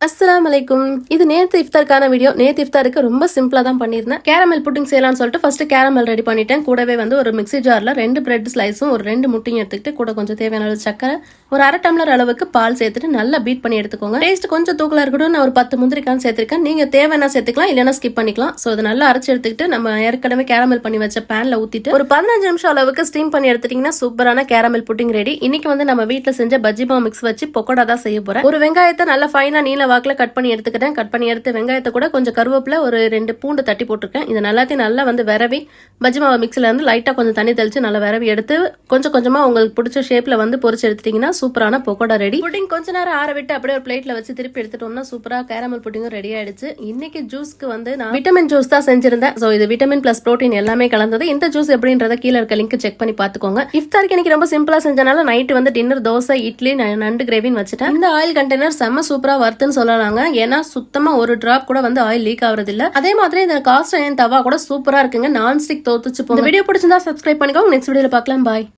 அஸ்ஸலாமு அலைக்கும். இது நேத்து இஃப்தாருக்கான வீடியோ. நேத்து இஃப்தாருக்கு ரொம்ப சிம்பிளா தான் பண்ணியிருந்தேன். கேரமல் புட்டிங் செய்யலாம்னு சொல்லிட்டு ஃபர்ஸ்ட் கேரமல் ரெடி பண்ணிட்டேன். கூடவே வந்து ஒரு மிக்ஸி ஜார்ல 2 பிரெட் ஸ்லைஸும் ஒரு 2 முட்டையும் எடுத்துக்கிட்டு கூட கொஞ்சம் தேவையான அளவு சக்கரை, ஒரு அரை டம்ளர் அளவுக்கு பால் சேர்த்துட்டு நல்லா பீட் பண்ணி எடுத்துக்கோங்க. டேஸ்ட் கொஞ்சம் தூக்கலா இருக்கட்டும். நான் ஒரு 10 முந்திரிக்கான் சேர்த்திருக்கேன். நீங்க தேவையான சேர்த்துக்கலாம், இல்லைன்னா ஸ்கிப் பண்ணிக்கலாம். ஸோ இது நல்லா அரைச்சு எடுத்துக்கிட்டு நம்ம ஏற்கனவே கேரமல் பண்ணி வச்ச பேன்ல ஊத்திட்டு ஒரு 15 நிமிஷம் அளவுக்கு ஸ்டீம் பண்ணி எடுத்துட்டீங்கன்னா சூப்பரான கேரமல் புட்டிங் ரெடி. இன்னைக்கு வந்து நம்ம வீட்டுல செஞ்ச பஜ்ஜி மாவு மிக்ஸ் வச்சு பக்கோடா தான் செய்ய போறேன். ஒரு வெங்காயத்தை நல்லா ஃபைனா நீல வாக்குல கட் பண்ணி எடுத்துக்கிட்டேன். கட் பண்ணி எடுத்து வெங்காயத்தை கூட கொஞ்சம் கருவேப்பிலை, ஒரு 2 பூண்டு தட்டி போட்டிருக்கேன். இது எல்லாத்தையும் நல்லா வந்து விரவி பஜ்ஜி மாவு மிக்ஸில் வந்து லைட்டாக கொஞ்சம் தண்ணி தெளிச்சு நல்லா விரவி எடுத்து கொஞ்சம் கொஞ்சமாக உங்களுக்கு பிடிச்ச ஷேப்பில் வந்து பொரிச்சு எடுத்துட்டீங்கன்னா சூப்பரான பக்கோடா ரெடி. புட்டிங் கொஞ்ச நேரம் ஆற விட்டு அப்படியே ஒரு பிளேட்ல வச்சு திருப்பி எடுத்துட்டோம்னா சூப்பராக கேரமல் புட்டிங்கும் ரெடி ஆயிடுச்சு. இன்னைக்கு ஜூஸ்க்கு வந்து நான் விட்டமின் ஜூஸ் தான் செஞ்சிருந்தேன். ஸோ இது விட்டமின் பிளஸ் புரோட்டீன் எல்லாமே கலந்தது. இந்த ஜூஸ் எப்படின்றத கீழே இருக்க லிங்க் செக் பண்ணி பார்த்துக்கோங்க. இஃப்தாருக்கு இன்னைக்கு ரொம்ப சிம்பிளா செஞ்சனால நைட்டு வந்து டின்னர் தோசை, இட்லி, நண்டு கிரேவின்னு வச்சுட்டேன். இந்த ஆயில் கண்டெய்னர் செம்ம சூப்பரா வருதுன்னு சொல்லலாங்க. ஏன்னா சுத்தமா ஒரு டிராப் கூட வந்து ஆயில் லீக் ஆகுறது இல்ல. அதே மாதிரி இந்த காஸ்ட் அயர்ன் தவா கூட சூப்பரா இருக்குங்க. நான்ஸ்டிக் தோத்துச்சு போங்க. வீடியோ பிடிச்சிருந்தா சப்ஸ்கிரைப் பண்ணிக்கோங்க. நெக்ஸ்ட் வீடியோல பார்க்கலாம். பாய்.